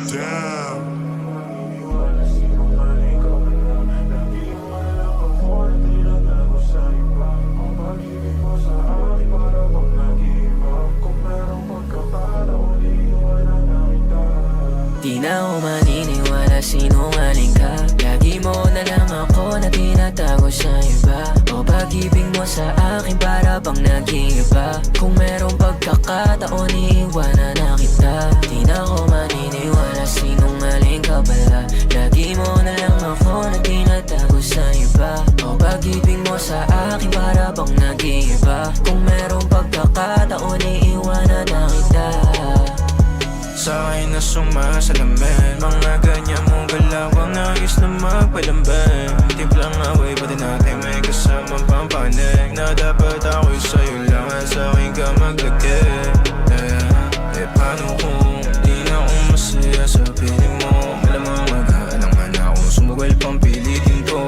Damn. Di na ako maniniwala sinungaling ka. Lagi mo na lang ako na tinatago sa iba. O pag-ibig mo sa akin para bang nag-iiba. Kung merong pagkakataon iiwanan na kita. Di na ako maniniwala sinungaling ka pala. Lagi mo na lang ako na tinatago sa iba. O pag-ibig mo sa akin para bang nag-iiba. Kung merong pagkakataon iiwanan na kita. Sa'kin na sumasalamin mga ganyan mong galaw ang ayos na magpalambing. Timplang away pati natin may kasamang pampanig. Na dapat ako'y sa'yo lang at sa'kin ka maglagay. Eh paano kung di na ako masaya sa piling mo? Malamang maghalang man ako sumugal pang pilitin to.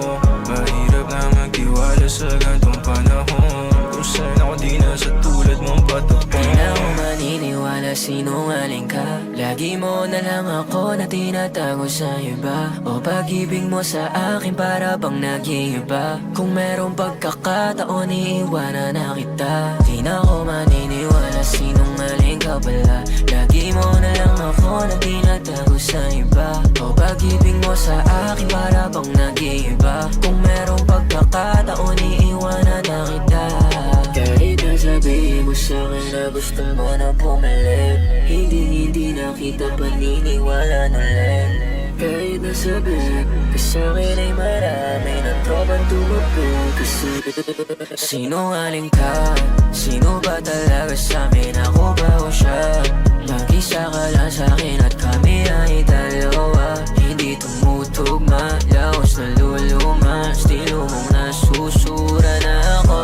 Mahirap na magtiwala sa gantong panahon. Kung saan ako di na sa tulad mong patapon. Di na ako maniniwala sinungaling ka. Lagi mo na lang ako na tinatago sa iba. O pag-ibig mo sa akin para bang nag-iiba. Kung merong pagkakataon iiwanan na kita. Di na ako maniniwala sinungaling ka pala. Lagi mo na lang ako na tinatago sa iba. O pag-ibig mo sa akin para bang nag-iiba. Kung merong pagkakataon iiwanan na kita. Kahit nasabihin mo sa'kin na gusto mo na bumalik, hindi na kita paniniwala ulit. Kahit nasabihin ka sa'kin ay marami na tropang tumapit kasi sinungaling ka. Sino ba talaga sa'min? Ako ba o siya? Mag-isa ka lang sa'kin at kami ay dalawa. Hindi tumutugma, laos na luluma. Estilo mong nasusura na ako.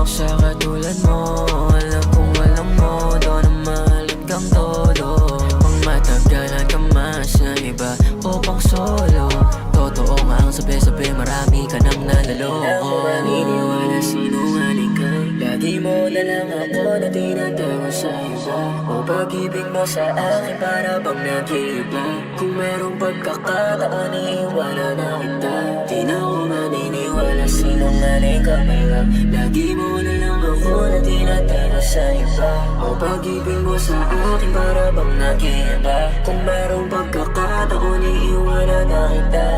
Sa katulad mo, alam kong walang modo na mahalin kang todo. Pang matagalan ka man sa iba o pang solo. Totoo nga ang sabi-sabi, marami ka nang naloloko. Di na ako maniniwala sinungaling ka. Lagi mo na lang ako na tinatago sa iba. O pag-ibig mo sa akin para bang nag-iiba. Kung merong pagkakataon iiwanan na kita. Di na ako maniniwala sinungaling ka pala. Lagi mo na lang ako na tinatago sa iba. O pag-ibig mo sa akin para bang nag-iiba. Kung merong pagkakataon iiwanan na kita.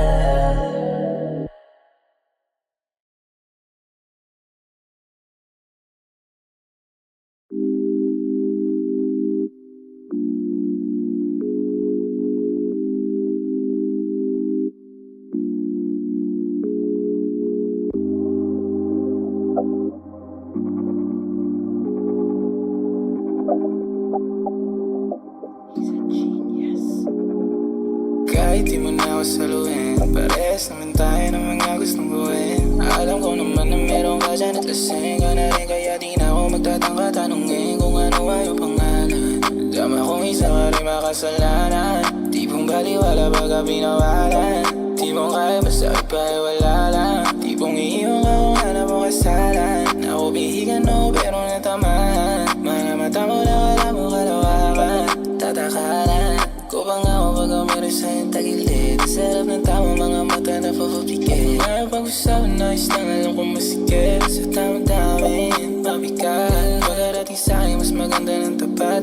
Kahit di mo na ako saluhin, parehas naman tayo ng mga gustong gawin. Alam ko naman na meron ka dyan at lasing ka na rin. Kaya di na ako magtatangka tanungin kung ano ay yung pangalan. Dama kong isa ka rin makasalanan. Di pong baliwala baga pinawalan. Di mong kaya masakit pa ay wala lang. Di pong iiwan ka kung hanap mo kasalan. Ako bihigan no pero natamaan. Mga mata mo na wala mo kalawakan. Tatakalan ko pa nga ako baga meron sa'yong tagilid. Sarap ng tama mga mata na papapikit. Ngayon pag-usapan na lang alam kong masikip. Sa tamang damin, mabigat. Pagkarating sa'kin mas maganda ng tapat.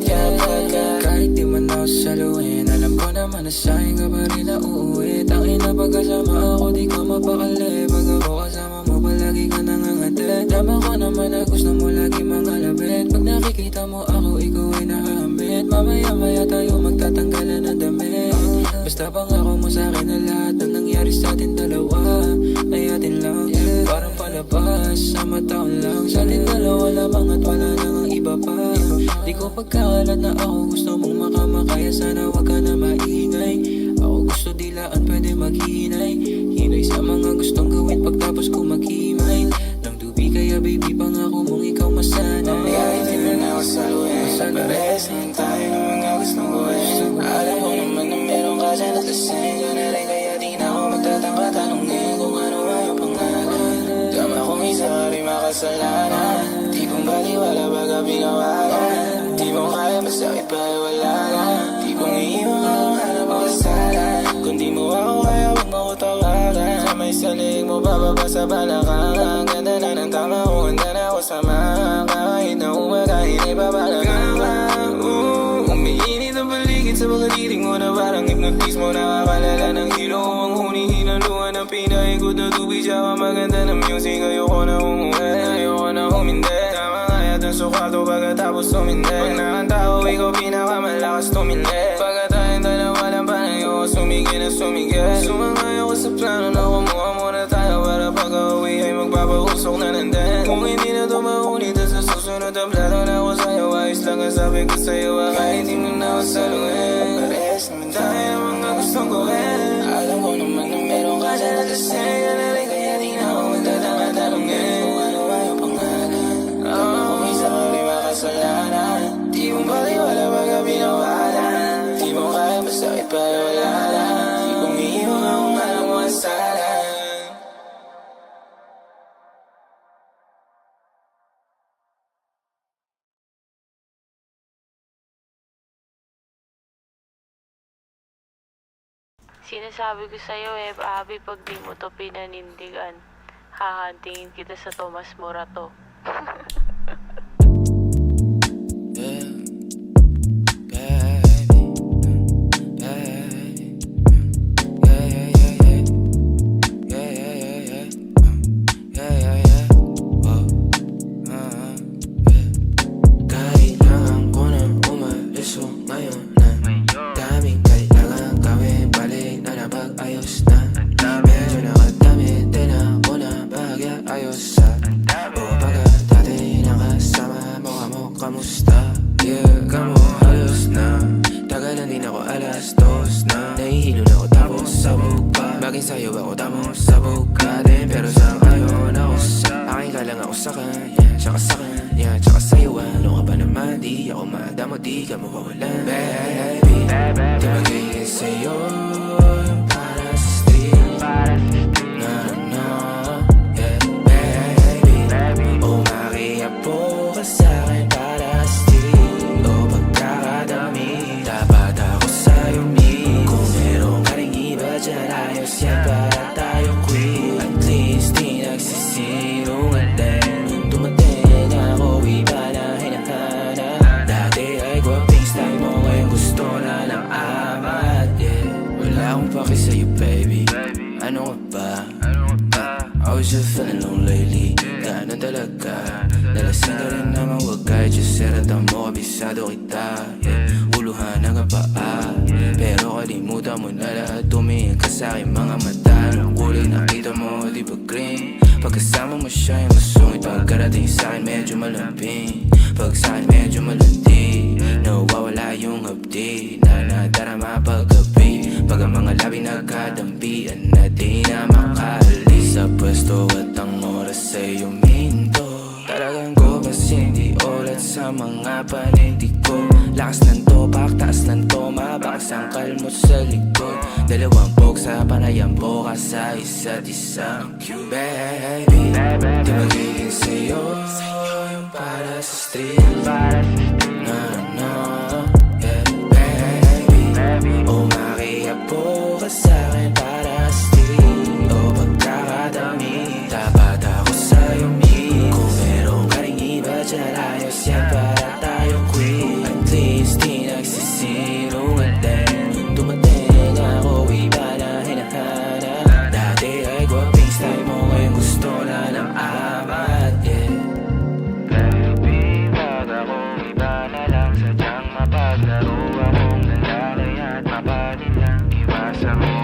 Kahit di man ako saluhin, alam ko naman na sa'kin ka pa rin na uuwi. Tangin na pagkasama ako di ka mapakali. Pag ako kasama mo palagi ka nangangatid. Tama ko naman na gusto mo lagi mga labit. Pag nakikita mo ako ikaw ay nahamit. Mamaya-maya tayo magtatanggalan ng damit. Basta pangako mo sa'kin na lahat ng nangyari sa atin dalawa ay atin lang, parang palabas sa mataon lang. Sa atin dalawa lamang at wala nang iba pa. Di ko pagkakalat na ako gusto mong makamakaya. Sana wag ka na maingay. Ako gusto dilaan pwede maghinay. Hinay sa mga gustong gawin pagtapos ko maghimay. Nang tubi kaya baby pangako mong ikaw masanay. Kahit di mo na ako saluhin, parehas naman tayo ng mga gustong gawin. Alam ko naman na meron ka dyan at lasing ka na rin. Kaya di na ako magtatangka tanungin kung ano ay yung pangalan. Dama kong isa ka rin makasalanan. Di pong baliwala baga pinawalan. Di mo kaya masakit pa ay wala lang. Di pong iiwan ka tawagan. Sa may salig mo bababa sa balakang. Ganda na ng tama ko, handa na ako sama. Kahit na umagahin ay babalagan ka. Umiinit ang paligid sa mga titig mo na parang hypnotismo. Nakakalala ng hilo ko ang hunihinalungan ng pinaikot na tubig. Siya maganda ng music, ayoko na umuwi, ayoko na humindi. Tama nga yata sa kwarto pagkatapos tumindi. Pag nakanta ko, ikaw pinakamalakas tumindi. Pagka tayong dalawa lang panayo, sumigil na sumigil. Sumangay ako sa plano na kumuha muna tayo para pag-uwi ay magpapausok na nandun. Kung hindi na ito maulit sa susunod ang plano na ako sa'yo, ayos lang ang sabi ko sa'yo, kahit hindi mo na ako saluhin. Parehas naman tayo ng mga gustong gawin. Alam ko naman na meron ka dyan at lasing ka na rin, kaya di na ako magtatanga-tanongin kung ano ba yung pangalan. Kung isa ka rin makasalanan, di mo baliwala pagka binawalan. Di mo kaya masakit para wala lang. Di kumiiwan ka kung alam mo ang salan. Sinasabi ko sa'yo Abby, pag di mo to pinanindigan, hahantingin kita sa Tomas Morato. Kailangan ko na umalis o ngayon na. Daming kailangan gawin, balik na napag-ayos na. Medyo nakadamit din ako na pag-ayos sa. O pagkat dati nakasama mo, kamo kamusta? Yeah, kamo halos na. Tagalan din ako alas 2 na. Nahihilo na ako tapos sabog pa. Bagay sa'yo ako tapos sabog ka din. Pero sa ngayon ako sa akin ka lang ako sa kanya. Tsaka sa kanya, tsaka sa'yo ano ka ba naman? Di ako madamo, di ka mawawalan. Baby, di magiging sa'yo yung para sa street. No, no, yeah, baby. Umakiapo ka sa'kin para sa street. O pagkakadami, dapat ako sa'yo meet. Kung meron ka rin iba dyan, ayos yan para tayo quit. At least di nagsisinungaling. Dumating ako, iba na hinahanap. Dati ay gwaping style mo, ngayon gusto na ng amat, yeah. Wala akong paki sa'yo, baby. Ano ka ba? I was just feeling low lately. Ganun talaga. Nalasing ka rin naman, wag kahit just seratan mo, kabisado kita, yeah. Uluhan hanggang paa, pero kalimutan mo na lahat. Tumingin ka sa'kin mga mata. Anong kulay nakita mo, di ba green? Pagkasama mo siya yung masungit. Pagkarating sa'kin medyo malambing. Pag sa'kin medyo malandi, nawawala yung hapdi na nadarama paggabi. Pag ang mga labi nagkadampian na di na makaalis sa pwesto at ang oras ay huminto. Talagang ko kasi hindi ulat sa mga panindig ko. Lakas ng topak, taas ng toma, bakas ang kalmot sa likod. Dalawang pog sa panayang boka sa isa't isa. Baby, di magiging sa'yo yung para sa street. No, no, yeah, baby. Umakiapo ka sa'kin para sa street. O pagkakadami, dapat ako sa'yo meet. Kung meron ka rin iba dyan, ayos yan para tayo quit. At least di nagsisinungaling. Dumating ako, iba na hinahanap. Dati ay gwaping style mo, ngayon gusto na ng amat, yeah. Baby, wag akong iba na lang. Sadyang mapaglaro akong lalaki at mapatin lang. Iwasan mo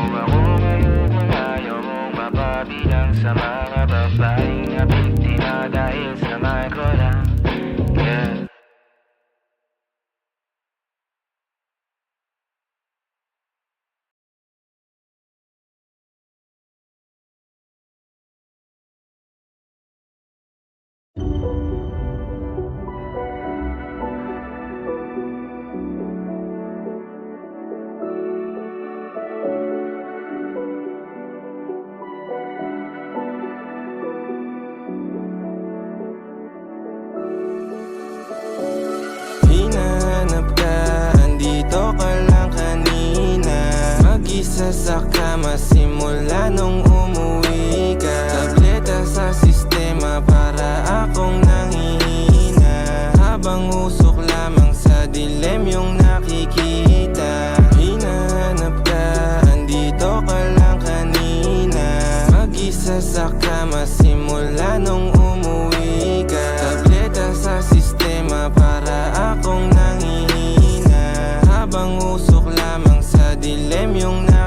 Mag-isa sa kama simula nung umuwi ka. Tableta sa sistema para akong nanghihina, habang usok lamang sa dilim yung nakikita. Hinahanap ka, andito ka lang kanina. Mag-isa sa kama simula nung umuwi ka. Tableta sa sistema para akong nanghihina, habang usok lamang sa dilim yung nakikita.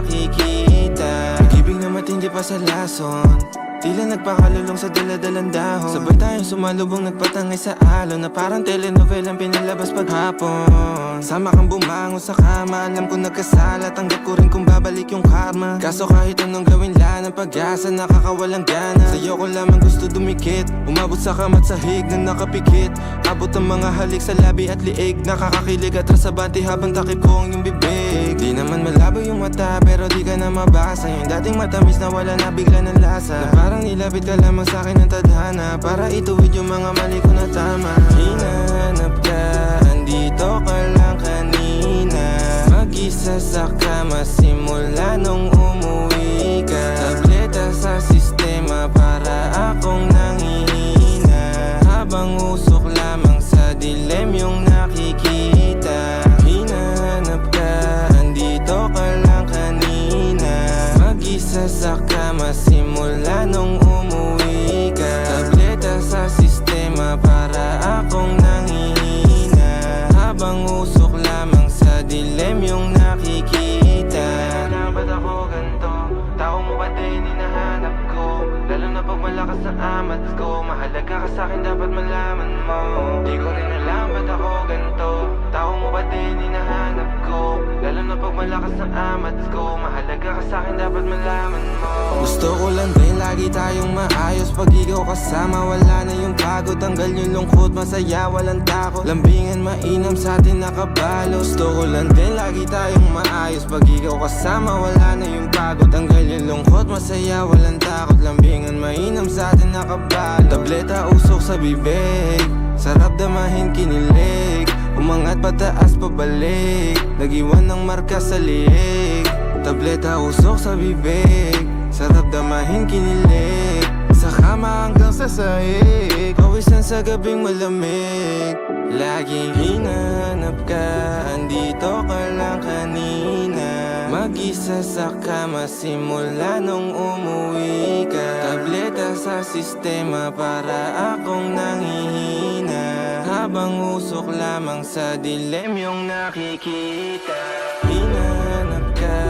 Pag-ibig na matindi pa sa lason, tila nagpakalulong sa daladalang dahon. Sabay tayong sumalubong, nagpatangay sa alon, na parang telenovelang pinalabas paghapon. Sama kang bumangon sa kama, alam ko nagkasala, tanggap ko rin kung babalik yung karma. Kaso kahit anong gawin lang ng pag-asa, nakakawalang gana. Sa'yo ko lamang gusto dumikit, umabot sa kamat sahig na nakapikit. Abot ang mga halik sa labi at liig, nakakakilig at rasabante habang takip ko ang iyong bibig. Di naman malabo yung mata, pero di ka na mabasa. Yung dating matamis na wala na bigla ng lasa, na parang nilapit ka lamang sa'kin ng tadhana, para ituwid yung mga mali ko na tama. Hinahanap ka, andito ka lang kanina. Mag-isa sa kama simula nung umuwi ka. Tableta sa sistema para akong nanghihina, habang usok lamang sa dilim yung nakikita. Hinahanap ka, andito ka lang kanina. Mag-isa sa kama simula nung umuwi ka. Tableta sa sistema para akong nanghihina, habang usok lamang sa dilim yung nakikita. Alam ba't ako ganito? Tao mo ba din hinahanap ko? Lalo na pag malakas ang amat ko. Mahalaga ka sa'kin, dapat malaman mo. Di ko rin alam ba't ako ganito. Tao mo ba din hinahanap ko? Lalo na pag malakas ang amat ko. Mahalaga ka sa'kin, dapat malaman mo. Gusto ko lang din lagi tayong maayos. Pag ikaw kasama, wala na yung pagod. Tanggal yung lungkot, masaya, walang takot. Lambingan, mainam sa'tin nakabalo. Gusto ko lang din lagi tayong maayos. Pag ikaw kasama, wala na yung pagod. Tanggal yung lungkot, masaya, walang takot. Lambingan, mainam sa'tin nakabalo. Tableta, usok sa bibig, sarap damahin, kinilig. Umangat pataas pabalik, nag-iwan ng marka sa liig. Tableta, usok sa bibig, sarap damahin, kinilig. Sa kama hanggang sa sahig, pawisan sa gabing malamig. Laging hinahanap ka, andito ka lang kanina. Mag-isa sa kama simula nung umuwi ka. Tableta sa sistema para akong nanghihina, habang usok lamang sa dilim yung nakikita. Hinahanap ka,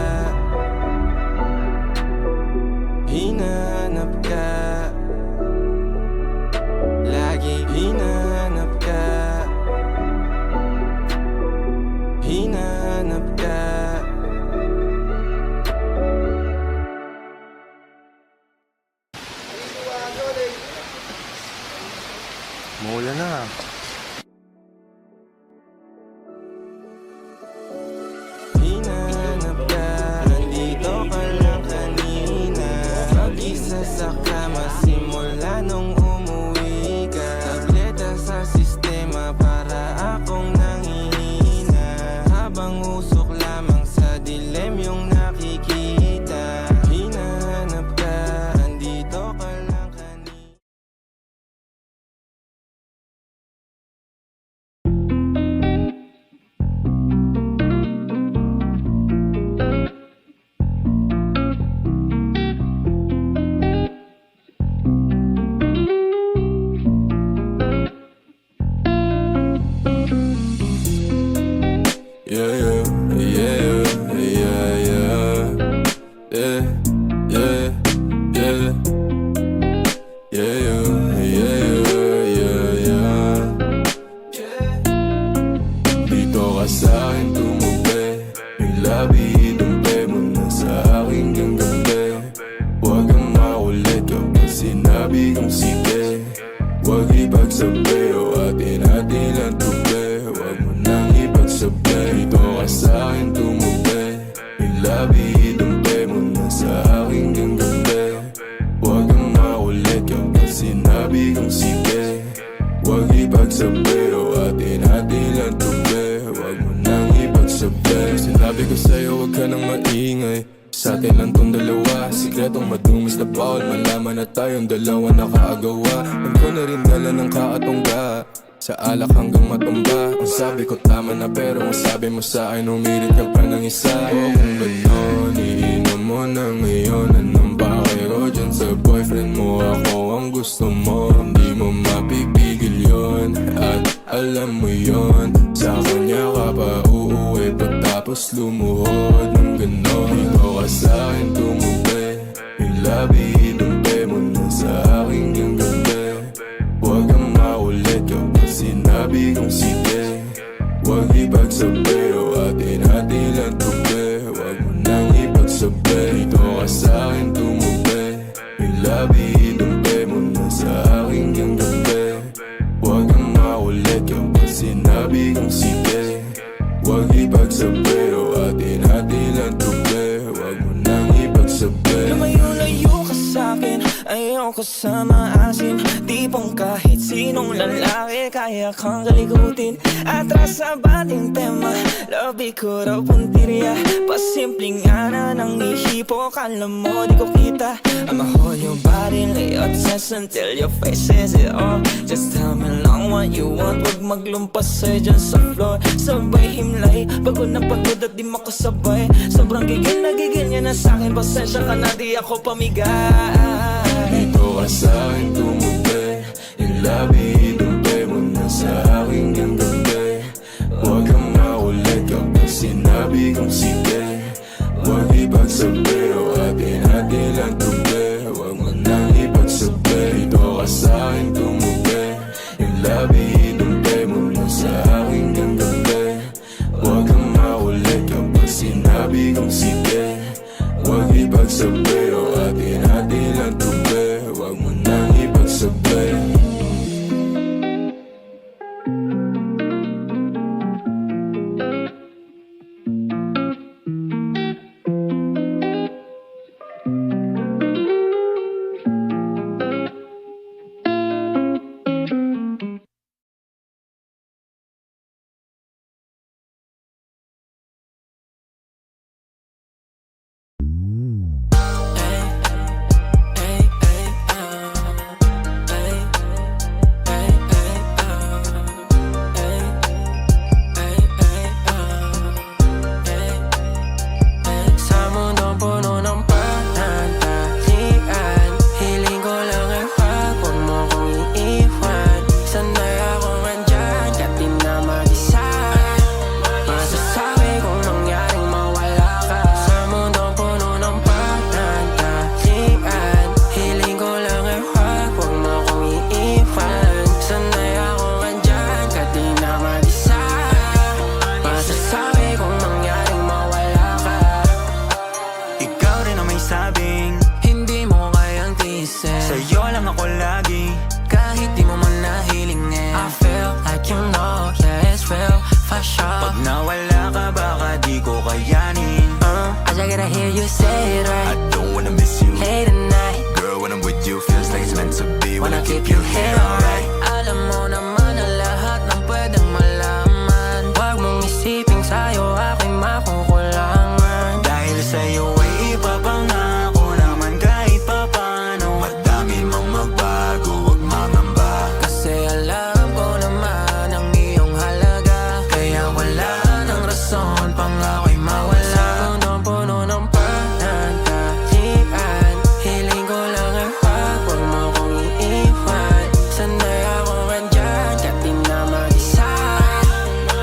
hinahanap ka, laging hinahanap ka, hinahanap ka. Maulan na. Hinahanap ka, andito ka lang kanina. Mag-isa sa kama simula nung umuwi ka. Tableta sa sistema para akong nanghihina, habang usok lamang sa dilim yung nakikita. Hinahanap ka, andito ka lang kanina. Dito ka sa'kin tumubi, yung labi idumpe mo na sa aking ganggabi. Huwag kang makulit kapag sinabi kong sige. Huwag ipagsabi o atin-atin ang tubi. Huwag mo nang ipagsabi. Dito ka sa'kin tumubi, yung labi idumpe mo na sa aking ganggabi. Huwag kang makulit kapag sinabi kong sige. Huwag ipagsabi o atin-atin ang tubi. Huwag mo nang ipagsabi. Sinabi ko sa'yo huwag ka nang maingay. Sa atin lang tong dalawa, sikretong madungis na bawal malaman na tayong dalawa nakaagawa. Huwag ko na rin dala ng kakatungga, sa alak hanggang matumba. Ang sabi ko tama na pero ang sabi mo sa akin umirit ka pa ng isa. O kung gano'n, iinom mo na ngayon. Anong bakero dyan sa boyfriend mo? Ako ang gusto mo, hindi mo mapipigil yon. At alam mo yon, sa kanya ka pa uuwi pagtapos lumuhod ng gano'n. Dito ka sa akin tumubi, yung labi idumpe mo na sa akin yung gabi. Huwag kang maulit kapag sinabi kong sige. Huwag ipagsabi o atin-atin lang tubi. Huwag mo nang ipagsabi, dito ka sa akin tumubi, yung labi idumpe mo na sa akin yung gabi. Huwag kang maulit kapag sinabi kong sige. Huwag ipagsabi o atin-atin lang tubi. Huwag mo nang ipagsabi. Lumayo-layo ka sa'kin, ayoko sa maasin. Tipong kahit sinong lalaki kaya kang kalikutin. Atras sa bating tema, labi ko raw puntirya. Pasimpleng ana ng ihipo, kala mo di ko kita. I'ma hold your body, lay obsessed until your face says it all. Just tell me lang what you want, wag maglumpas sa'yo dyan sa floor. Sabay himlay, pagod na pagod at di makasabay. Sobrang gigil na gigil niya na sa'kin, pasensya ka na di ako pamigay. Dito ka sa akin tumubi, yung labi idumpe mo na sa akin yung gabi. Huwag kang maulit kapag sinabi kong sige. Huwag ipagsabi o atin-atin lang tubi. Huwag mo nang ipagsabi, dito ka sa akin tumubi, yung labi idumpe mo na sa akin yung gabi. Huwag kang maulit kapag sinabi kong sige. Huwag ipagsabi o atin-atin lang tubi. Huwag mo nang ipagsabi. Sa mundong puno ng pananalian, hiling ko lang ay huwag mo kong iiwan. Sanay akong andyan, kahit di na mag-isa. Masasabi kong nangyaring mawala ka. Sa mundong puno ng pananalian, hiling ko lang ay huwag mo kong iiwan. Sanay akong andyan, kahit di na mag-isa. Masasabi kong nangyaring mawala ka. Ikaw rin ang may sabing Hindi mo kayang tiisin, sa'yo lang ako lagi. kahit di mo man nahilingin. I feel like you know, yeah, it's real, for sure. Pag nawala ka baka di ko kayanin. I just gotta hear you say it I right. don't wanna miss you, Late at night, girl, when I'm with you feels like it's meant to be. wanna keep you here alright. Alam mo naman na lahat ng pwedeng malaman. Huwag mong isiping sa'yo aking makukulangan. Dahil sa'yo ay ipapangako naman kahit papano. Madami mang magbago, huwag mangamba. Kasi alam ko naman ang iyong halaga. Kaya wala nang rason pang ako'y mawala. Sa mundong puno ng pananalian, hiling ko lang ay huwag mo kong iiwan. Sanay akong andyan, kahit di na mag-isa.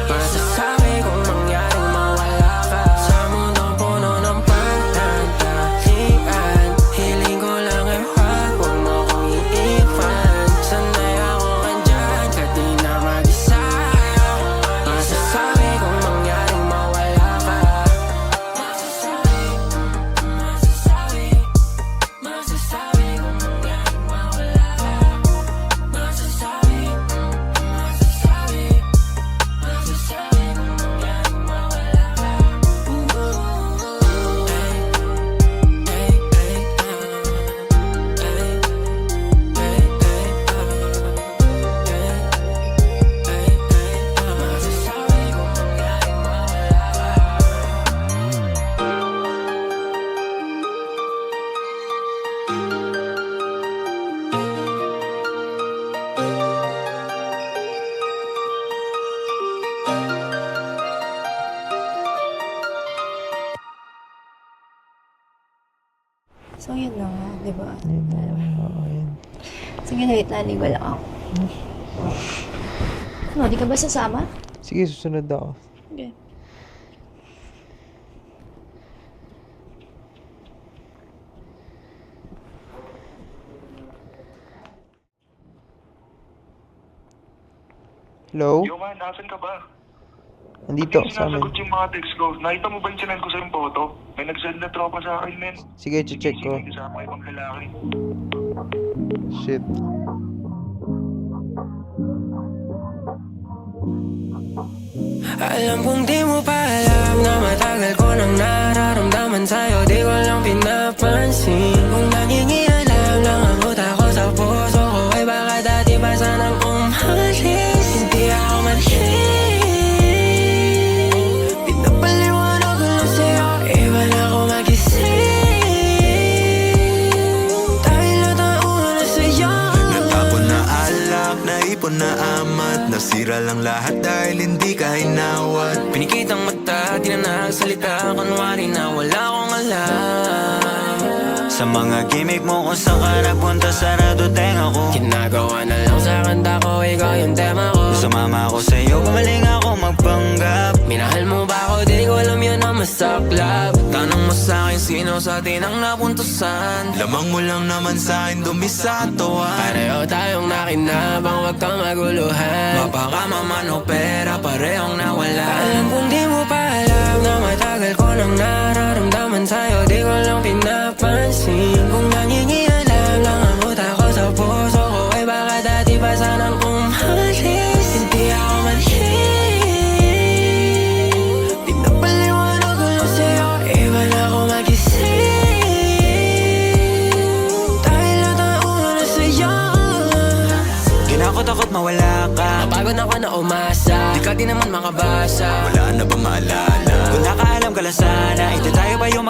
Masasabi kong nangyaring mawala ka. Sa mundong puno ng pananalian, So, yun na nga, di ba? Yun na, oo, yun. Sige, wait, naligo lang ako. Ano, di ka ba sasama? Sige, susunod ako. Okay. Hello? Yo man, nasan ka ba? Andito Hindi sa amin. sinasagot yung mga text ko. Nakita mo ba yung sinend ko sa yung photo? May nag-send na tropa sa akin, men. Sige, check ko. Sige, kasama ibang lalaki. Shit. Alam kong di mo pa alam na matagal ko nang nararamdaman sa'yo, di ko lang pinapansin. Kung nangingialam lang ang utak ko sa puso ko, ay baka dati pa sanang umalis. Hindi ako manhid, pinapaliwanag ko lang sa'yo, iba na ako magising. Dahil nataon na sa'yo. Natapon na alak, naipon na amat, nasira lang lahat dahil hindi ka hinawat. Pinikitang mata, di na nagsalita, kunwari na wala akong alam. Sa mga gimmick mo kung saan ka nagpunta, sarado tenga ko. Ginagawa na lang sa kanta ko, ikaw yung tema ko. Sumama ako sa'yo, gumaling ako magpanggap. Minahal mo ba ako, di ko alam yun ang masaklap. Tanong mo sa'kin, sino sa atin ang napuntusan? Lamang mo lang naman sa'kin, dumi sa katawan. Pareho tayong nakinabang, wag kang maguluhan. Mapakamaman o pera, parehong nawala. Alam kong di mo pa alam na matagal ko nang nararamdaman sa'yo, di ko lang pinapansin. Kung nangingialam lang ang utak ko sa puso ko, ay baka dati pa sanang umalis. Hindi ako manhid, pinapaliwanag ko lang sa'yo, iba na ako magising. Dahil nataon na sa'yo. Kinakot-takot mawala ka. Napagod ako na umasa, di ka din naman makabasa. Wala na ba maalala? Kung nakaalam ka lang sana, hindi tayo ba yung